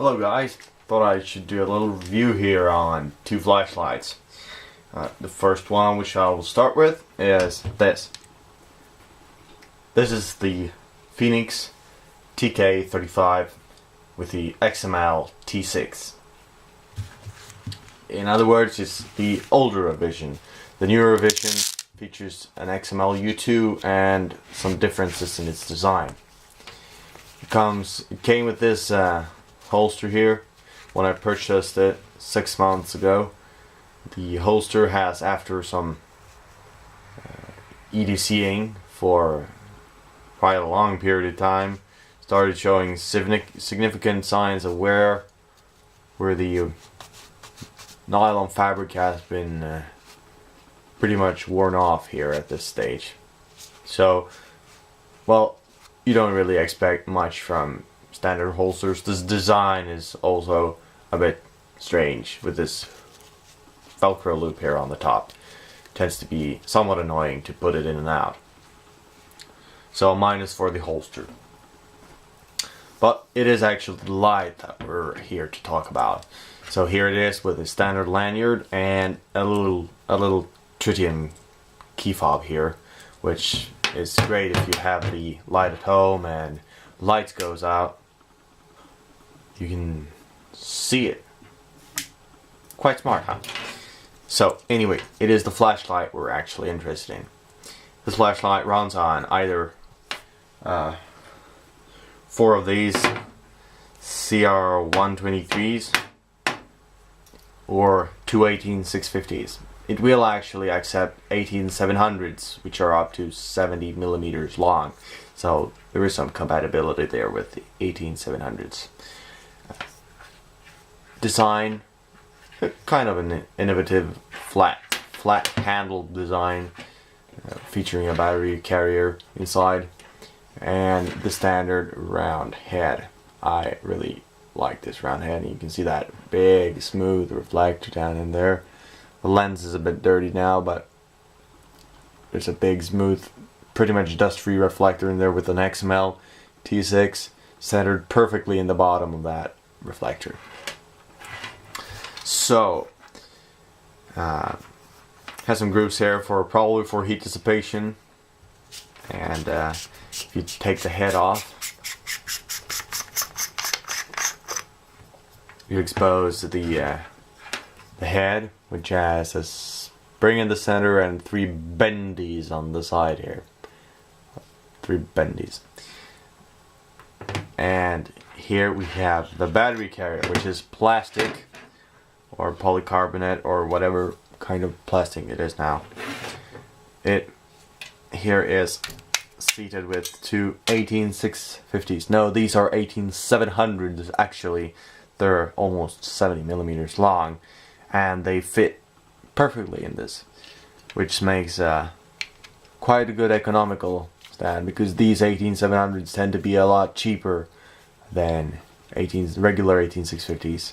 Hello guys, thought I should do a little review here on two flashlights. The first one, which I will start with, is this. This is the Fenix TK35 with the XML T6. In other words, it's the older revision. The newer revision features an XML U2 and some differences in its design. It came with this holster here when I purchased it 6 months ago. The holster has, after some EDCing for quite a long period of time, started showing significant signs of wear, where the nylon fabric has been pretty much worn off here at this stage. So, well, you don't really expect much from standard holsters. This design is also a bit strange with this Velcro loop here on the top. Tends to be somewhat annoying to put it in and out. So minus for the holster. But it is actually the light that we're here to talk about. So here it is with a standard lanyard and a little tritium key fob here, which is great if you have the light at home and light goes out. You can see it. Quite smart, huh? So anyway, it is the flashlight we're actually interested in. This flashlight runs on either 4 of these CR123s or 2 18650s. It will actually accept 18700s, which are up to 70 millimeters long. So there is some compatibility there with the 18700s. Design, kind of an innovative flat handled design, featuring a battery carrier inside and the standard round head. I really like this round head, and you can see that big smooth reflector down in there. The lens is a bit dirty now, but there's a big smooth, pretty much dust-free reflector in there with an XML T6 centered perfectly in the bottom of that reflector. So, has some grooves here probably for heat dissipation, and if you take the head off, you expose the head, which has a spring in the center and 3 bendies on the side here. 3 bendies. And here we have the battery carrier, which is plastic or polycarbonate or whatever kind of plastic it is now. It here is seated with 2 18650s. No, these are 18700s actually. They're almost 70 millimeters long, and they fit perfectly in this, which makes quite a good economical stand, because these 18700s tend to be a lot cheaper than regular 18650s.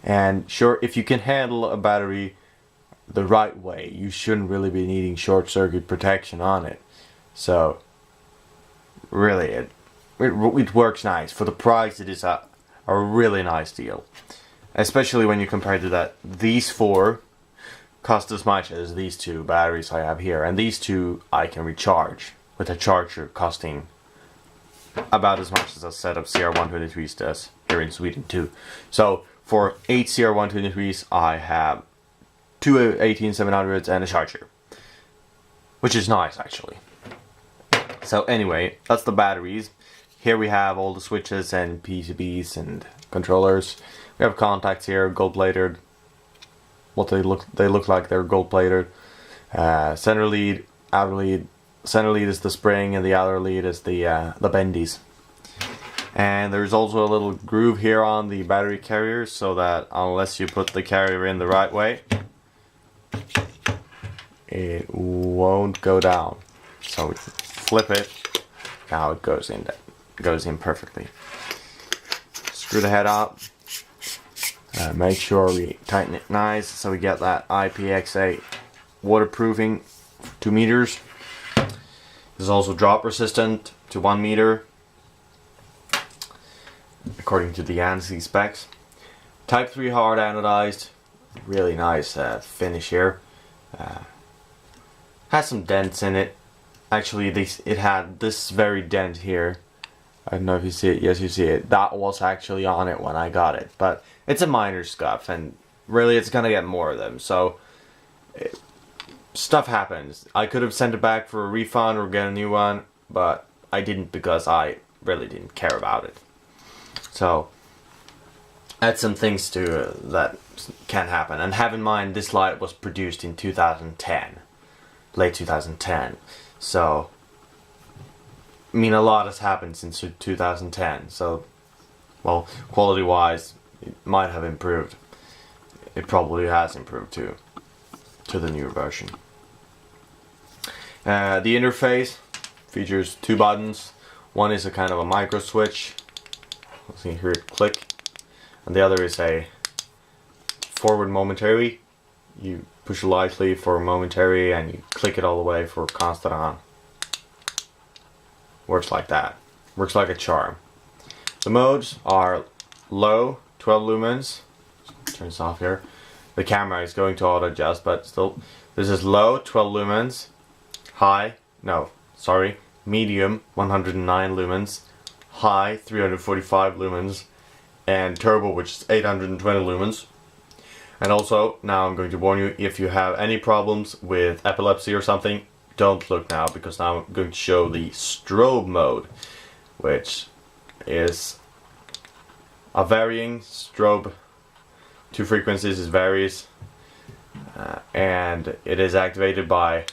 And sure, if you can handle a battery the right way, you shouldn't really be needing short circuit protection on it. So really it works nice. For the price, it is a really nice deal, especially when you compare to that these 4 cost as much as these 2 batteries I have here, and these 2 I can recharge with a charger costing about as much as a set of CR123s does here in Sweden too. So for 8 CR123s I have 2 18700s and a charger, which is nice actually. So anyway, that's the batteries. Here we have all the switches and PCBs and controllers. We have contacts here, gold plated. They look like they're gold plated. Center lead, outer lead. Center lead is the spring, and the outer lead is the bendies. And there's also a little groove here on the battery carrier, so that unless you put the carrier in the right way, it won't go down. So we flip it. Now it goes in. Goes in perfectly. Screw the head up. Make sure we tighten it nice so we get that IPX8 waterproofing for 2 meters. This is also drop resistant to 1 meter. according to the ANSI specs. Type 3 hard anodized, really nice finish here. Has some dents in it. Actually, it had this very dent here. I don't know if you see it. Yes, you see it. That was actually on it when I got it. But it's a minor scuff, and really it's gonna get more of them. So, stuff happens. I could have sent it back for a refund or get a new one, but I didn't because I really didn't care about it. So, add some things to that can happen. And have in mind, this light was produced in 2010. Late 2010. So, I mean, a lot has happened since 2010, so, well, quality-wise, it might have improved. It probably has improved too, to the newer version. The interface features 2 buttons. One is a kind of a micro switch. Let's see here, click. And the other is a forward momentary. You push lightly for momentary and you click it all the way for constant on. Works like that. Works like a charm. The modes are low, 12 lumens. Turns off here. The camera is going to auto adjust, but still, this is low, 12 lumens. High, medium, 109 lumens. High, 345 lumens. And turbo, which is 820 lumens. And also, now I'm going to warn you, if you have any problems with epilepsy or something, don't look now, because now I'm going to show the strobe mode, which is a varying strobe. 2 frequencies, it varies, and it is activated by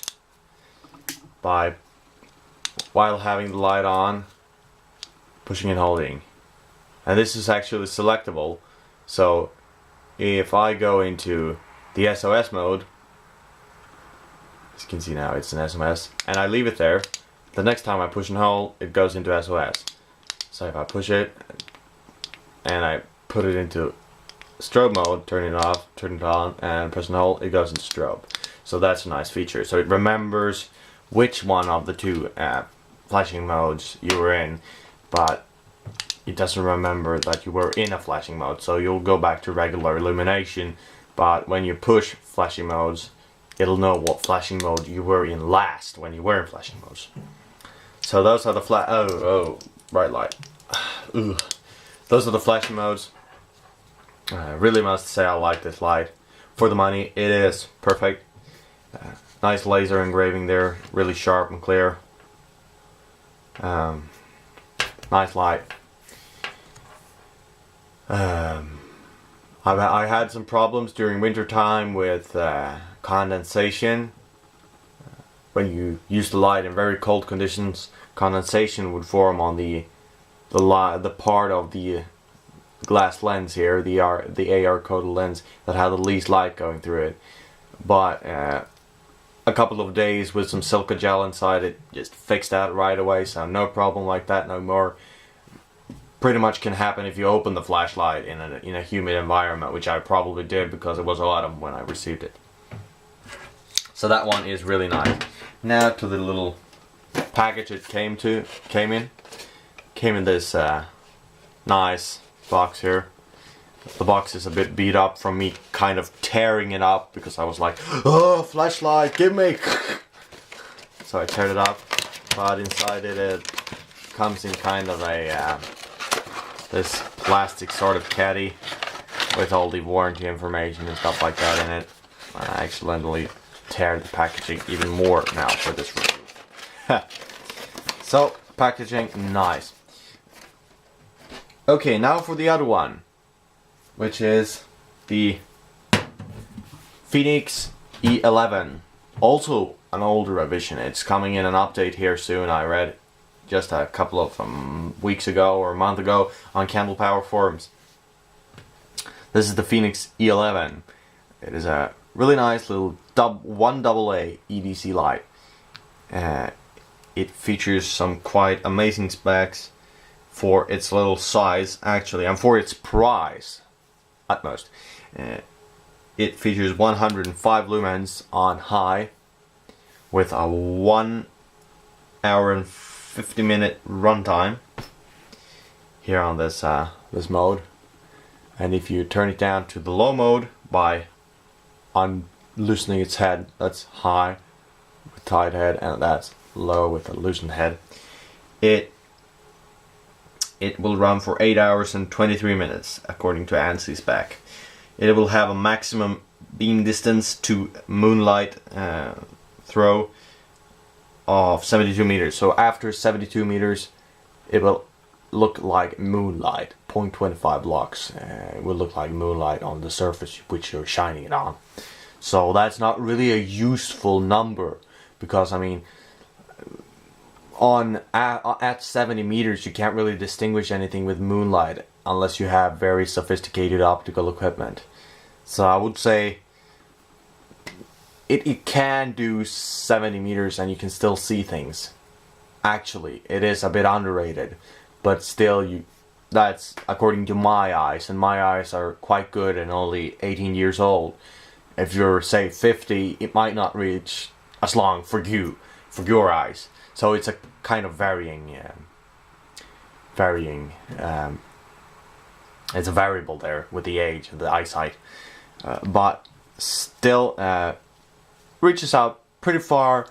while having the light on, pushing and holding. And this is actually selectable, so if I go into the SOS mode, as you can see now it's an SOS, and I leave it there, the next time I push and hold, it goes into SOS. So if I push it and I put it into strobe mode, turn it off, turn it on, and press and hold, it goes into strobe. So that's a nice feature. So it remembers which one of the 2 flashing modes you were in, but it doesn't remember that you were in a flashing mode. So you'll go back to regular illumination, but when you push flashing modes, it'll know what flashing mode you were in last when you were in flashing modes. So those are the bright light. Ugh. Those are the flashing modes. I really must say I like this light. For the money, it is perfect. Nice laser engraving there, really sharp and clear. Nice light. I had some problems during winter time with condensation. When you use the light in very cold conditions, condensation would form on the part of the glass lens here, the AR coated lens that had the least light going through it. But a couple of days with some silica gel inside, it just fixed that right away, so no problem like that no more. Pretty much can happen if you open the flashlight in a humid environment, which I probably did because it was autumn when I received it. So that one is really nice. Now to the little package it came in. Came in this nice box here. The box is a bit beat up from me kind of tearing it up because I was like, oh, flashlight, give me! So I teared it up, but inside it comes in kind of a this plastic sort of caddy with all the warranty information and stuff like that in it. I accidentally tear the packaging even more now for this review. So, packaging, nice. Okay, now for the other one, which is the Fenix E11. Also an older revision. It's coming in an update here soon. I read just a couple of weeks ago or a month ago on Candle Power forums. This is the Fenix E11. It is a really nice little 1AA EDC light. It features some quite amazing specs for its little size, actually, and for its price, at most. It features 105 lumens on high with a 1 hour and 50 minute runtime here on this this mode, and if you turn it down to the low mode by loosening its head, that's high with tight head, and that's low with a loosened head, it will run for 8 hours and 23 minutes according to ANSI spec. It will have a maximum beam distance to moonlight throw of 72 meters. So after 72 meters it will look like moonlight. 0.25 lux it will look like moonlight on the surface which you're shining it on. So that's not really a useful number, because I mean at 70 meters you can't really distinguish anything with moonlight unless you have very sophisticated optical equipment. So I would say it can do 70 meters and you can still see things. Actually, it is a bit underrated, but still that's according to my eyes, and my eyes are quite good and only 18 years old. If you're say 50, it might not reach as long for your eyes. So it's a kind of varying. It's a variable there with the age and the eyesight, but still reaches out pretty far.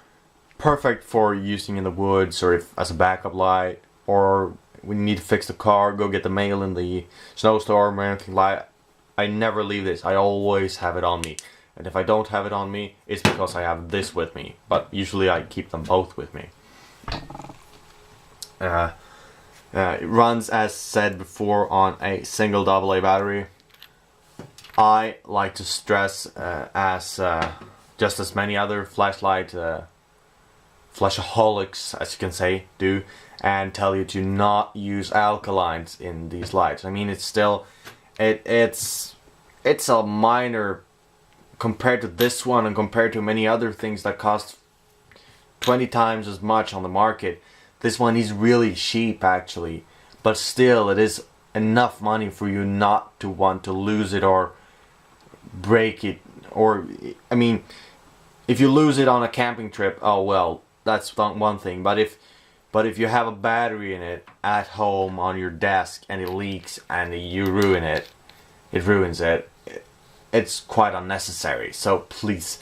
Perfect for using in the woods, or if as a backup light, or when you need to fix the car, go get the mail in the snowstorm or anything like that. I never leave this. I always have it on me. And if I don't have it on me, it's because I have this with me. But usually I keep them both with me. It runs, as said before, on a single AA battery. I like to stress, just as many other flashlight flashaholics, as you can say, do, and tell you to not use alkalines in these lights. I mean, it's still, it's a minor compared to this one, and compared to many other things that cost 20 times as much on the market. This one is really cheap actually, but still it is enough money for you not to want to lose it or break it. Or, I mean, if you lose it on a camping trip, oh well, that's one thing. But if you have a battery in it at home on your desk and it leaks and you ruin it, it ruins it. It's quite unnecessary. So please,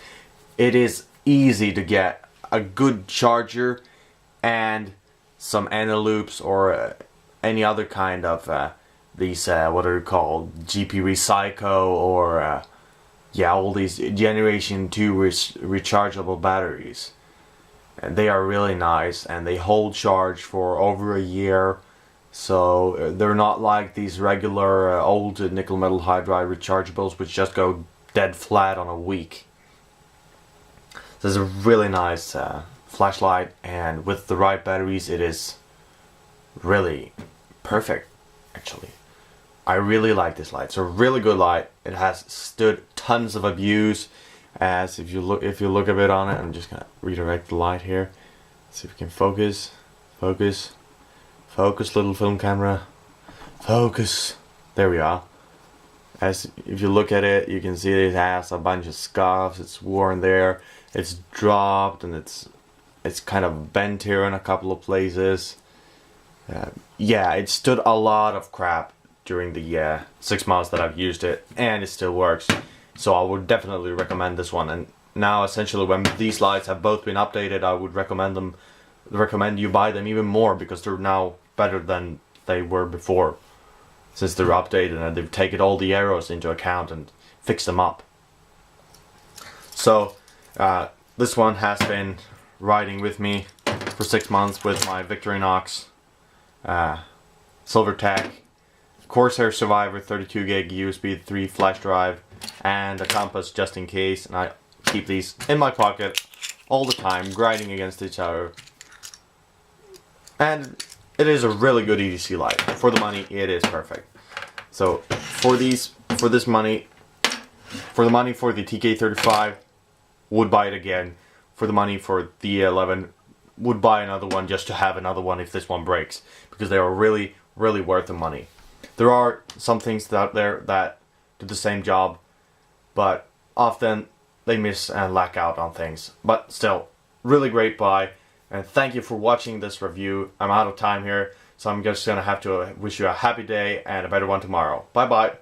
it is easy to get a good charger and some loops or any other kind of these what are called, GP Recycle, or yeah, all these generation 2 rechargeable batteries. And they are really nice and they hold charge for over a year. So they're not like these regular old nickel metal hydride rechargeables which just go dead flat on a week. This is a really nice flashlight, and with the right batteries it is really perfect actually. I really like this light. It's a really good light. It has stood tons of abuse, as if you look a bit on it. I'm just gonna redirect the light here. See if we can focus. Focus, little film camera. Focus. There we are. As if you look at it, you can see it has a bunch of scuffs. It's worn there. It's dropped, and it's kind of bent here in a couple of places. Yeah, it stood a lot of crap during the 6 months that I've used it, and it still works. So I would definitely recommend this one. And now, essentially, when these lights have both been updated, I would recommend you buy them even more, because they're now better than they were before, since they're updated and they've taken all the errors into account and fixed them up. So this one has been riding with me for 6 months with my Victorinox Silvertech Corsair Survivor 32 gig USB 3 flash drive, and a compass just in case. And I keep these in my pocket all the time, grinding against each other. And it is a really good EDC light. For the money, it is perfect. So for the money for the TK35, would buy it again. For the money for the E11, would buy another one just to have another one if this one breaks, because they are really, really worth the money. There are some things out there that do the same job, but often they miss and lack out on things. But still, really great buy. And thank you for watching this review. I'm out of time here, So I'm just gonna have to wish you a happy day and a better one tomorrow. Bye bye.